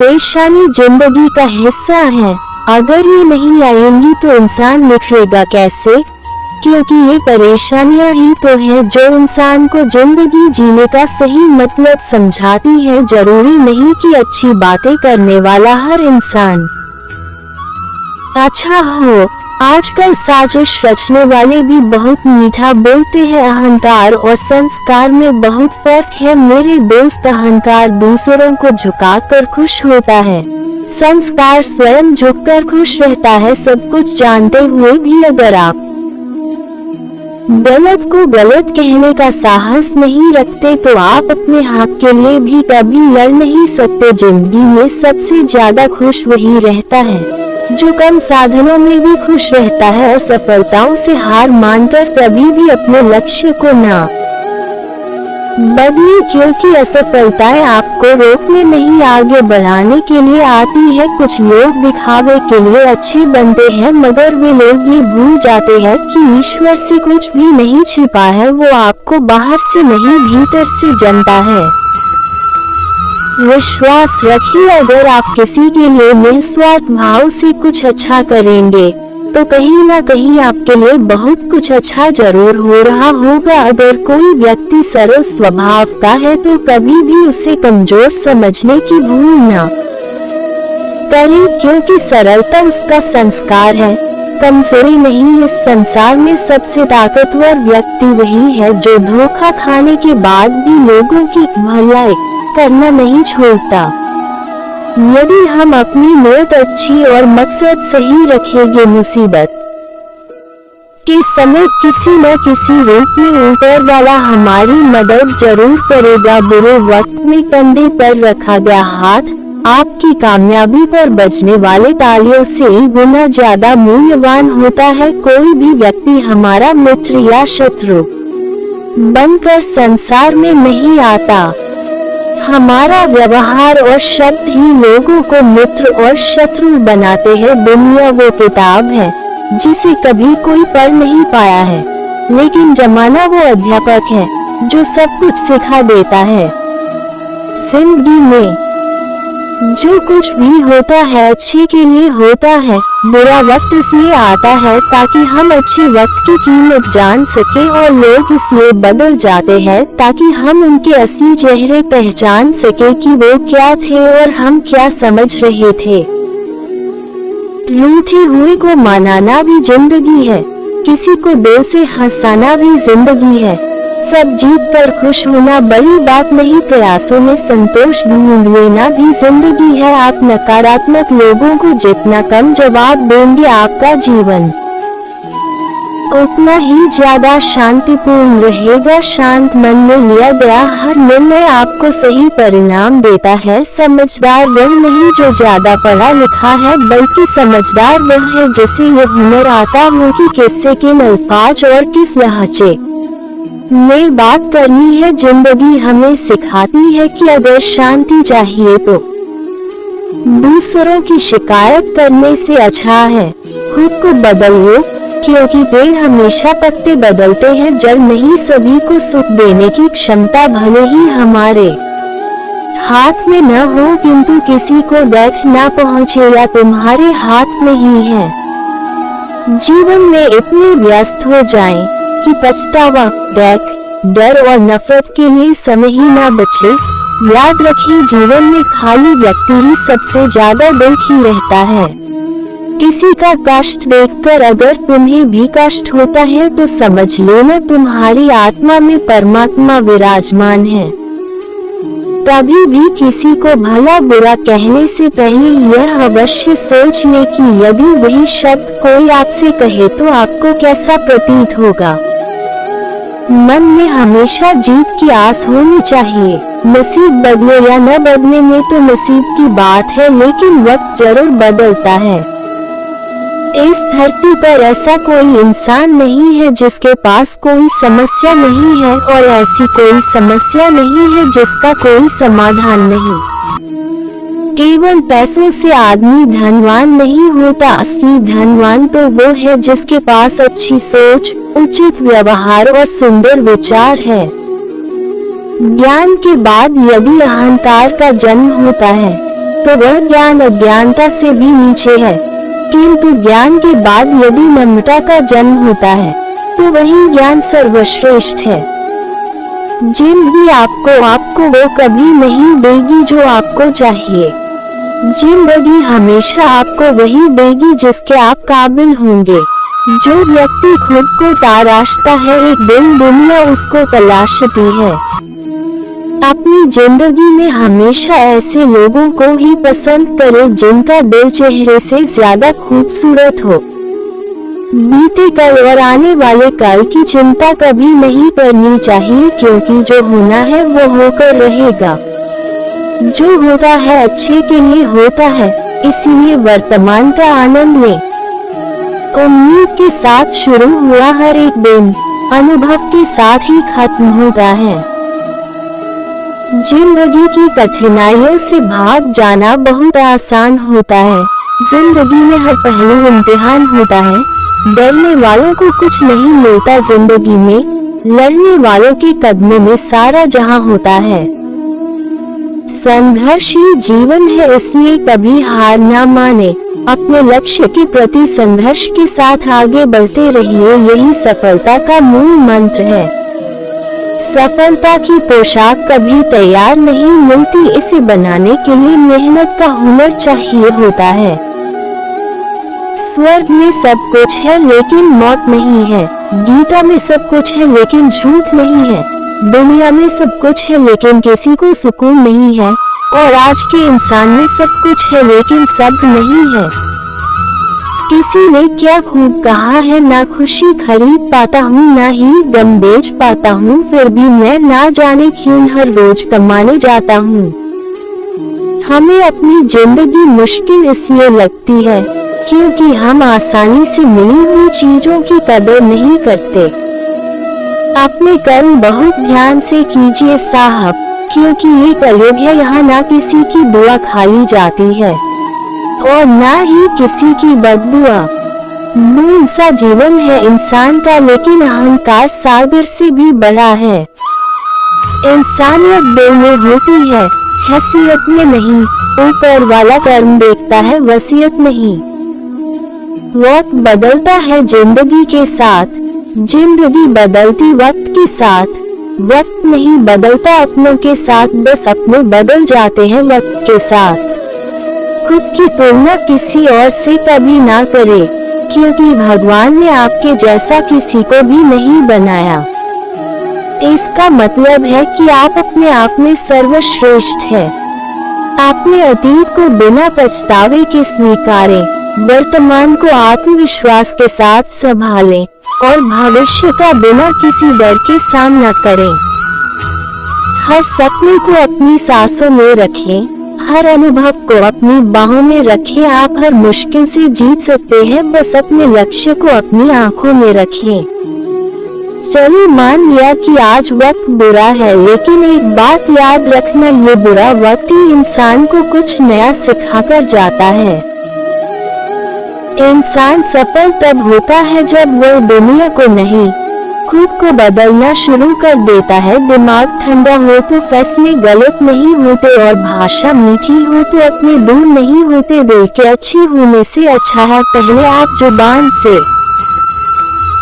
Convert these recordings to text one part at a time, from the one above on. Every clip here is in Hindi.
परेशानी जिंदगी का हिस्सा है। अगर ये नहीं आएंगी तो इंसान निखरेगा कैसे? क्योंकि ये परेशानियां ही तो है जो इंसान को जिंदगी जीने का सही मतलब समझाती है। जरूरी नहीं कि अच्छी बातें करने वाला हर इंसान अच्छा हो। आजकल साजिश रचने वाले भी बहुत मीठा बोलते हैं। अहंकार और संस्कार में बहुत फर्क है मेरे दोस्त। अहंकार दूसरों को झुकाकर खुश होता है, संस्कार स्वयं झुककर खुश रहता है। सब कुछ जानते हुए भी अगर आप गलत को गलत कहने का साहस नहीं रखते तो आप अपने हक के लिए भी कभी लड़ नहीं सकते। जिंदगी में सबसे ज्यादा खुश वही रहता है जो कम साधनों में भी खुश रहता है। असफलताओं से हार मानकर कभी भी अपने लक्ष्य को ना बदले, क्योंकि असफलताएं आपको रोकने नहीं आगे बढ़ाने के लिए आती है। कुछ लोग दिखावे के लिए अच्छे बनते हैं मगर वे लोग ये भूल जाते हैं कि ईश्वर से कुछ भी नहीं छिपा है। वो आपको बाहर से नहीं भीतर से जानता है। विश्वास रखिए, अगर आप किसी के लिए निस्वार्थ भाव से कुछ अच्छा करेंगे तो कहीं ना कहीं आपके लिए बहुत कुछ अच्छा जरूर हो रहा होगा। अगर कोई व्यक्ति सरल स्वभाव का है तो कभी भी उसे कमजोर समझने की भूल ना करें, क्योंकि सरलता उसका संस्कार है, कमजोरी नहीं। इस संसार में सबसे ताकतवर व्यक्ति वही है जो धोखा खाने के बाद भी लोगों की भलाई करना नहीं छोड़ता। यदि हम अपनी नीयत अच्छी और मकसद सही रखेंगे, मुसीबत के समय किसी न किसी रूप में ऊपर वाला हमारी मदद जरूर करेगा। बुरे वक्त में कंधे पर रखा गया हाथ आपकी कामयाबी पर बजने वाले तालियों से गुना ज्यादा मूल्यवान होता है। कोई भी व्यक्ति हमारा मित्र या शत्रु बनकर संसार में नहीं आता। हमारा व्यवहार और शब्द ही लोगों को मित्र और शत्रु बनाते हैं। दुनिया वो किताब है जिसे कभी कोई पढ़ नहीं पाया है, लेकिन जमाना वो अध्यापक है जो सब कुछ सिखा देता है। जिंदगी में जो कुछ भी होता है अच्छे के लिए होता है। बुरा वक्त इसलिए आता है ताकि हम अच्छे वक्त की कीमत जान सके, और लोग इसलिए बदल जाते हैं ताकि हम उनके असली चेहरे पहचान सके कि वो क्या थे और हम क्या समझ रहे थे। रूठे हुए को मनाना भी जिंदगी है, किसी को दिल से हंसाना भी जिंदगी है। सब जीत कर खुश होना बड़ी बात नहीं, प्रयासों में संतोष ढूंढ लेना भी जिंदगी है। आप नकारात्मक लोगों को जितना कम जवाब देंगे आपका जीवन उतना ही ज्यादा शांतिपूर्ण रहेगा। शांत मन में लिया गया हर निर्णय आपको सही परिणाम देता है। समझदार वह नहीं जो ज्यादा पढ़ा लिखा है, बल्कि समझदार वह है जिसे ये हुनर आता हो कि किससे किन अल्फाज और किस लहजे में बात करनी है। जिंदगी हमें सिखाती है कि अगर शांति चाहिए तो दूसरों की शिकायत करने से अच्छा है खुद को बदलो, क्योंकि पेड़ हमेशा पत्ते बदलते हैं। जड़ नहीं, सभी को सुख देने की क्षमता भले ही हमारे हाथ में न हो, किंतु किसी को दर्द न पहुँचे या तुम्हारे हाथ में ही है। जीवन में इतने व्यस्त हो जाएं कि पछतावा, डर और नफरत के लिए समय ही ना बचे। याद रखिए, जीवन में खाली व्यक्ति ही सबसे ज्यादा दुखी रहता है। किसी का कष्ट देखकर अगर तुम्हें भी कष्ट होता है तो समझ लेना तुम्हारी आत्मा में परमात्मा विराजमान है। कभी भी किसी को भला बुरा कहने से पहले यह अवश्य सोच ले कि यदि वही शब्द कोई आपसे कहे तो आपको कैसा प्रतीत होगा। मन में हमेशा जीत की आस होनी चाहिए। नसीब बदले या न बदले में तो नसीब की बात है, लेकिन वक्त जरूर बदलता है। इस धरती पर ऐसा कोई इंसान नहीं है जिसके पास कोई समस्या नहीं है, और ऐसी कोई समस्या नहीं है जिसका कोई समाधान नहीं। केवल पैसों से आदमी धनवान नहीं होता, असली धनवान तो वो है जिसके पास अच्छी सोच, उचित व्यवहार और सुंदर विचार है। ज्ञान के बाद यदि अहंकार का जन्म होता है तो वह ज्ञान अज्ञानता से भी नीचे है। किंतु ज्ञान के बाद यदि नम्रता का जन्म होता है तो वही ज्ञान सर्वश्रेष्ठ है। जिंदगी आपको वो कभी नहीं देगी जो आपको चाहिए। जिंदगी हमेशा आपको वही देगी जिसके आप काबिल होंगे। जो व्यक्ति खुद को तराशता है एक दिन दुनिया उसको तलाशती है। अपनी जिंदगी में हमेशा ऐसे लोगों को ही पसंद करें जिनका दिल चेहरे से ज्यादा खूबसूरत हो। बीते कल और आने वाले कल की चिंता कभी नहीं करनी चाहिए, क्योंकि जो होना है वो होकर रहेगा। जो होता है अच्छे के लिए होता है, इसीलिए वर्तमान का आनंद लें। उम्मीद के साथ शुरू हुआ हर एक दिन अनुभव के साथ ही खत्म होता है। जिंदगी की कठिनाइयों से भाग जाना बहुत आसान होता है। जिंदगी में हर पहलू इम्तिहान होता है। डरने वालों को कुछ नहीं मिलता जिंदगी में, लड़ने वालों के कदमों में सारा जहां होता है। संघर्ष ही जीवन है, इसलिए कभी हार ना माने। अपने लक्ष्य के प्रति संघर्ष के साथ आगे बढ़ते रहिए, यही सफलता का मूल मंत्र है। सफलता की पोशाक कभी तैयार नहीं मिलती, इसे बनाने के लिए मेहनत का हुनर चाहिए होता है। स्वर्ग में सब कुछ है लेकिन मौत नहीं है। गीता में सब कुछ है लेकिन झूठ नहीं है। दुनिया में सब कुछ है लेकिन किसी को सुकून नहीं है। और आज के इंसान में सब कुछ है लेकिन सब्र नहीं है। किसी ने क्या खूब कहा है, ना खुशी खरीद पाता हूँ ना ही गम बेच पाता हूँ, फिर भी मैं ना जाने क्यों हर रोज कमाने जाता हूँ। हमें अपनी जिंदगी मुश्किल इसलिए लगती है क्योंकि हम आसानी से मिली हुई चीजों की कदर नहीं करते। अपने कर्म बहुत ध्यान से कीजिए साहब, क्योंकि ये कलयुग है, यहाँ ना किसी की दुआ खाली जाती है और ना ही किसी की बददुआ। मूल सा जीवन है इंसान का, लेकिन अहंकार सागर से भी बड़ा है। इंसानियत दिल में होती है, हैसियत में नहीं। ऊपर वाला कर्म देखता है, वसीयत नहीं। वक्त बदलता है जिंदगी के साथ, जिंदगी बदलती वक्त के साथ। वक्त नहीं बदलता अपनों के साथ, बस अपने बदल जाते हैं वक्त के साथ। खुद की तुलना किसी और से कभी ना करे, क्योंकि भगवान ने आपके जैसा किसी को भी नहीं बनाया। इसका मतलब है कि आप अपने आप में सर्वश्रेष्ठ है। अपने अतीत को बिना पछतावे के स्वीकारें, वर्तमान को आत्मविश्वास के साथ संभालें और भविष्य का बिना किसी डर के सामना करें। हर सपने को अपनी सांसों में रखें, हर अनुभव को अपनी बाहों में रखें। आप हर मुश्किल से जीत सकते हैं, बस अपने लक्ष्य को अपनी आंखों में रखें। चलो मान लिया कि आज वक्त बुरा है, लेकिन एक बात याद रखना, ये बुरा वक्त ही इंसान को कुछ नया सिखाकर जाता है। इंसान सफल तब होता है जब वह दुनिया को नहीं, खुद को बदलना शुरू कर देता है। दिमाग ठंडा हो तो फैसले गलत नहीं होते, और भाषा मीठी हो तो अपने दूर नहीं होते। दिल के अच्छे होने से अच्छा है पहले आप जुबान से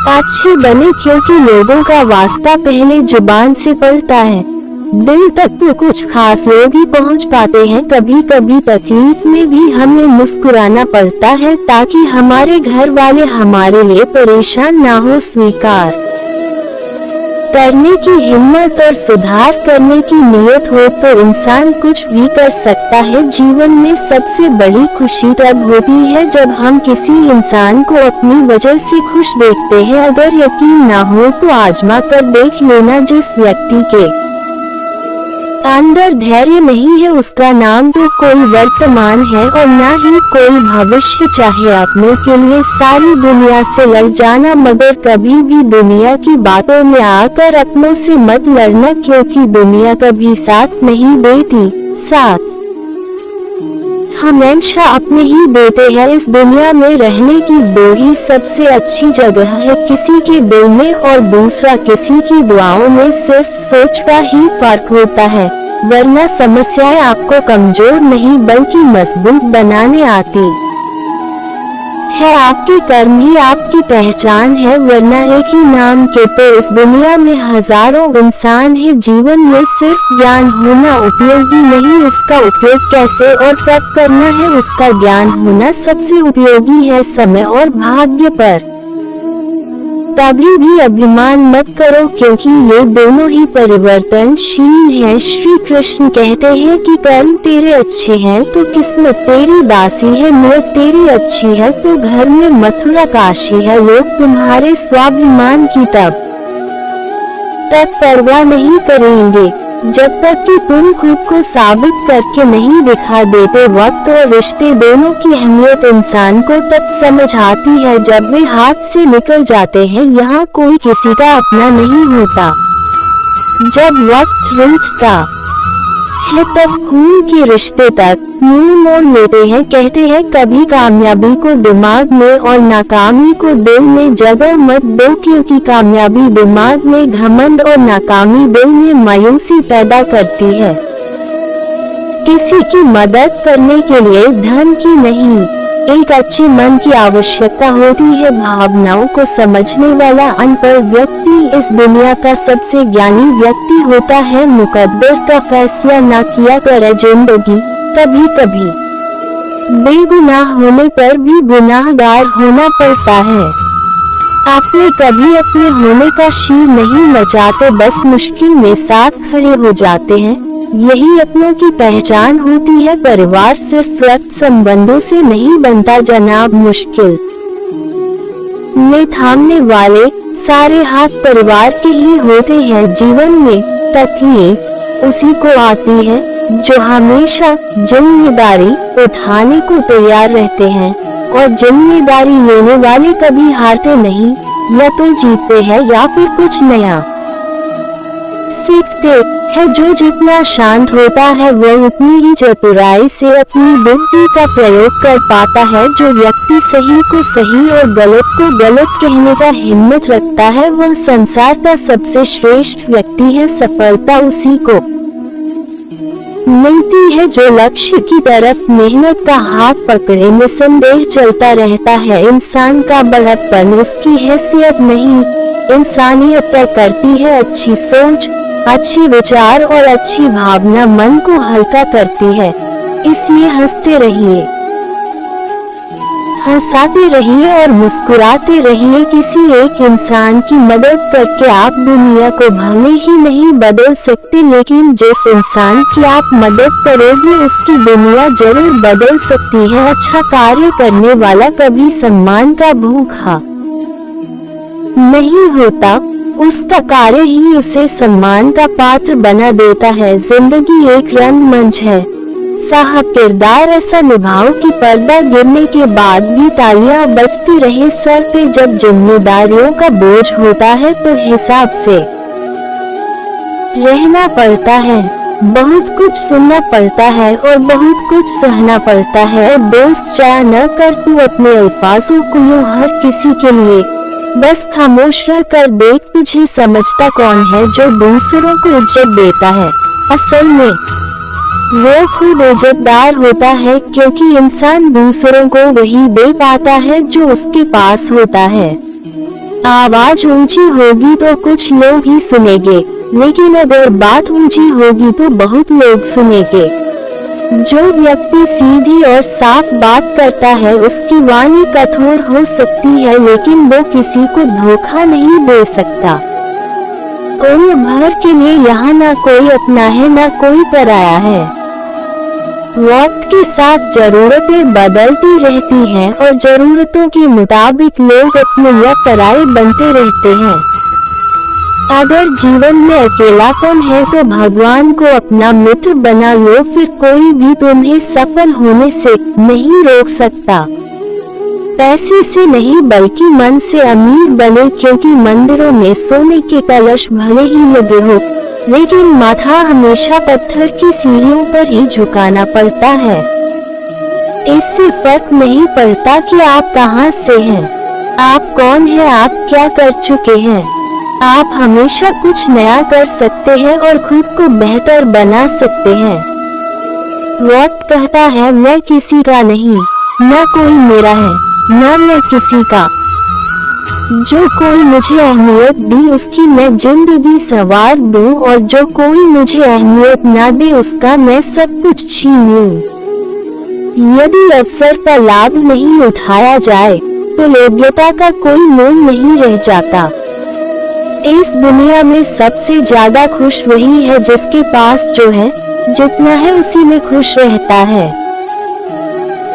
अच्छे बने, क्योंकि लोगों का वास्ता पहले जुबान से पड़ता है। दिल तक तो कुछ खास लोग ही पहुंच पाते हैं। कभी कभी तकलीफ में भी हमें मुस्कुराना पड़ता है, ताकि हमारे घर वाले हमारे लिए परेशान ना हो। स्वीकार करने की हिम्मत और सुधार करने की नियत हो तो इंसान कुछ भी कर सकता है। जीवन में सबसे बड़ी खुशी तब होती है जब हम किसी इंसान को अपनी वजह से खुश देखते हैं। अगर यकीन ना हो तो आजमा कर देख लेना, जिस व्यक्ति के अंदर धैर्य नहीं है उसका नाम तो कोई वर्तमान है और ना ही कोई भविष्य। चाहे अपनों के लिए सारी दुनिया से लड़ जाना, मगर कभी भी दुनिया की बातों में आकर अपनों से मत लड़ना, क्योंकि दुनिया कभी साथ नहीं देती। साथ हमेशा अपने ही देते हैं। इस दुनिया में रहने की दो ही सबसे अच्छी जगह है, किसी के दिल में और दूसरा किसी की दुआओं में। सिर्फ सोच का ही फर्क होता है, वरना समस्याएं आपको कमजोर नहीं बल्कि मजबूत बनाने आती है। आपके कर्म ही आपकी पहचान है, वरना एक ही नाम के तो इस दुनिया में हजारों इंसान है। जीवन में सिर्फ ज्ञान होना उपयोगी नहीं, उसका उपयोग कैसे और कब करना है उसका ज्ञान होना सबसे उपयोगी है। समय और भाग्य पर कभी भी अभिमान मत करो, क्योंकि ये दोनों ही परिवर्तनशील हैं। श्री कृष्ण कहते हैं कि कर्म तेरे अच्छे हैं तो किस्मत तेरी दासी है, नियत तेरी अच्छी है तो घर में मथुरा काशी है। लोग तुम्हारे स्वाभिमान की तब परवाह नहीं करेंगे जब तक कि तुम खुद को साबित करके नहीं दिखा देते। वक्त और रिश्ते दोनों की अहमियत इंसान को तब समझ आती है जब वे हाथ से निकल जाते हैं। यहाँ कोई किसी का अपना नहीं होता। जब वक्त रुकता है तब खून के रिश्ते तक मुंह मोड़ लेते हैं। कहते हैं कभी कामयाबी को दिमाग में और नाकामी को दिल में जगह मत दो, क्योंकि कामयाबी दिमाग में घमंड और नाकामी दिल में मायूसी पैदा करती है। किसी की मदद करने के लिए धन की नहीं, एक अच्छे मन की आवश्यकता होती है। भावनाओं को समझने वाला अनपढ़ व्यक्ति इस दुनिया का सबसे ज्ञानी व्यक्ति होता है। मुकद्दर का फैसला ना किया करे जिंदगी, कभी कभी बेगुनाह होने पर भी गुनाहगार होना पड़ता है। आपने कभी अपने होने का शीर नहीं मचाते, बस मुश्किल में साथ खड़े हो जाते हैं। यही अपनों की पहचान होती है। परिवार सिर्फ रक्त संबंधों से नहीं बनता जनाब, मुश्किल में थामने वाले सारे हाथ परिवार के ही होते हैं। जीवन में तकलीफ उसी को आती है जो हमेशा जिम्मेदारी उठाने को तैयार रहते हैं, और जिम्मेदारी लेने वाले कभी हारते नहीं। या तो जीतते हैं या फिर कुछ नया सीखते हैं। जो जितना शांत होता है वह उतनी ही चतुराई से अपनी बुद्धि का प्रयोग कर पाता है। जो व्यक्ति सही को सही और गलत को गलत कहने का हिम्मत रखता है वह संसार का सबसे श्रेष्ठ व्यक्ति है। सफलता उसी को मिलती है जो लक्ष्य की तरफ मेहनत का हाथ पकड़े निसंदेह चलता रहता है। इंसान का बढ़तपन उसकी हैसियत नहीं, इंसानियत तय करती है। अच्छी सोच, अच्छे विचार और अच्छी भावना मन को हल्का करती है। इसलिए हंसते रहिए, हंसाते रहिए और मुस्कुराते रहिए। किसी एक इंसान की मदद करके आप दुनिया को भले ही नहीं बदल सकते, लेकिन जिस इंसान की आप मदद करोगे उसकी दुनिया जरूर बदल सकती है। अच्छा कार्य करने वाला कभी सम्मान का भूखा नहीं होता, उसका कार्य ही उसे सम्मान का पात्र बना देता है। जिंदगी एक रंगमंच है साहब, किरदार ऐसा निभाओ कि पर्दा गिरने के बाद भी तालियां बजती रहे। सर पे जब जिम्मेदारियों का बोझ होता है तो हिसाब से रहना पड़ता है। बहुत कुछ सुनना पड़ता है और बहुत कुछ सहना पड़ता है। दोस्त चाह न कर तू अपने अल्फाजों को यूं हर किसी के लिए, बस खामोश रह कर देख तुझे समझता कौन है जो दूसरों को इज्जत देता है। असल में वो खुद इज्जतदार होता है, क्योंकि इंसान दूसरों को वही दे पाता है जो उसके पास होता है। आवाज ऊंची होगी तो कुछ लोग ही सुनेंगे, लेकिन अगर बात ऊंची होगी तो बहुत लोग सुनेंगे। जो व्यक्ति सीधी और साफ बात करता है उसकी वाणी कठोर हो सकती है, लेकिन वो किसी को धोखा नहीं दे सकता। उम्र भर के लिए यहाँ ना कोई अपना है ना कोई पराया है। वक्त के साथ जरूरतें बदलती रहती हैं और जरूरतों के मुताबिक लोग अपने या पराये बनते रहते हैं। अगर जीवन में अकेलापन है तो भगवान को अपना मित्र बना लो, फिर कोई भी तुम्हें सफल होने से नहीं रोक सकता। पैसे से नहीं बल्कि मन से अमीर बने, क्योंकि मंदिरों में सोने के कलश भले ही लगे हो, लेकिन माथा हमेशा पत्थर की सीढ़ियों पर ही झुकाना पड़ता है। इससे फर्क नहीं पड़ता कि आप कहां से हैं, आप कौन हैं, आप क्या कर चुके हैं। आप हमेशा कुछ नया कर सकते हैं और खुद को बेहतर बना सकते हैं। वक्त कहता है मैं किसी का नहीं, न कोई मेरा है, न मैं किसी का। जो कोई मुझे अहमियत दी उसकी मैं जिंदगी संवार दूं, और जो कोई मुझे अहमियत ना दे उसका मैं सब कुछ छीन लूं। यदि अवसर का लाभ नहीं उठाया जाए तो योग्यता का कोई मोल नहीं रह जाता। इस दुनिया में सबसे ज्यादा खुश वही है जिसके पास जो है, जितना है उसी में खुश रहता है।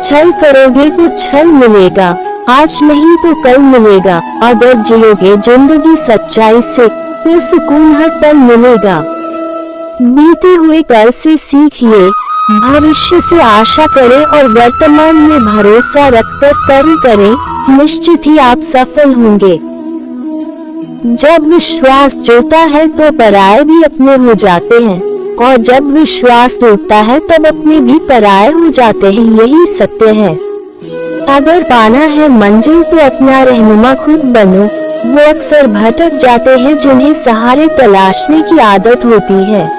छल करोगे तो छल मिलेगा, आज नहीं तो कल मिलेगा। अगर जियोगे जिंदगी सच्चाई से तो सुकून हर पल मिलेगा। बीते हुए कल से सीखिए, भविष्य से आशा करें और वर्तमान में भरोसा रखकर कर्म करें, निश्चित ही आप सफल होंगे। जब विश्वास जुड़ता है तो पराये भी अपने हो जाते हैं, और जब विश्वास टूटता है तब अपने भी पराये हो जाते हैं। यही सत्य है। अगर पाना है मंजिल तो अपना रहनुमा खुद बनो। वो अक्सर भटक जाते हैं जिन्हें सहारे तलाशने की आदत होती है।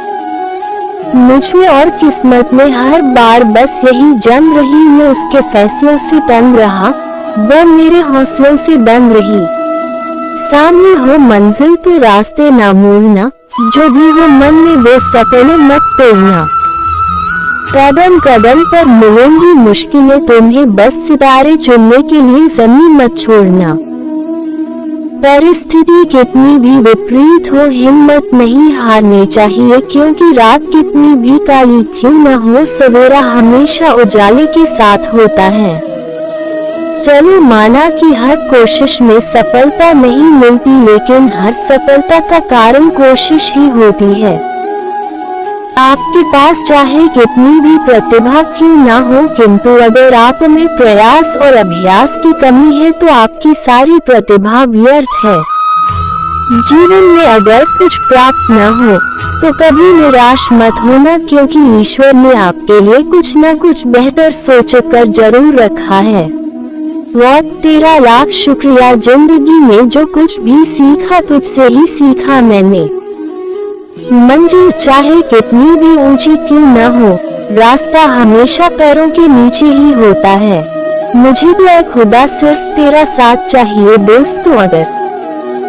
मुझ में और किस्मत में हर बार बस यही जम रही, मैं उसके फैसलों से तंग रहा, वो मेरे हौसलों से दंग रही। सामने हो मंजिल तो रास्ते ना मोड़ना, जो भी हो मन में वो सपने मत तोड़ना। कदम कदम पर मिलेंगी मुश्किलें तुम्हें, बस सितारे चुनने के लिए जमीन मत छोड़ना। परिस्थिति कितनी भी विपरीत हो हिम्मत नहीं हारनी चाहिए, क्योंकि रात कितनी भी काली क्यों न हो सवेरा हमेशा उजाले के साथ होता है। चलो माना कि हर कोशिश में सफलता नहीं मिलती, लेकिन हर सफलता का कारण कोशिश ही होती है। आपके पास चाहे कितनी भी प्रतिभा क्यों ना हो, किंतु अगर आप में प्रयास और अभ्यास की कमी है तो आपकी सारी प्रतिभा व्यर्थ है। जीवन में अगर कुछ प्राप्त न हो तो कभी निराश मत होना, क्योंकि ईश्वर ने आपके लिए कुछ न कुछ बेहतर सोचकर जरूर रखा है। बहुत तेरा लाख शुक्रिया, जिंदगी में जो कुछ भी सीखा तुझसे ही सीखा मैंने। मंजिल चाहे कितनी भी ऊंची क्यों न हो, रास्ता हमेशा पैरों के नीचे ही होता है। मुझे तो ऐ खुदा सिर्फ तेरा साथ चाहिए। दोस्तों, अगर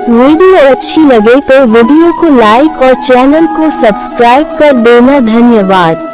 वीडियो अच्छी लगे तो वीडियो को लाइक और चैनल को सब्सक्राइब कर देना। धन्यवाद।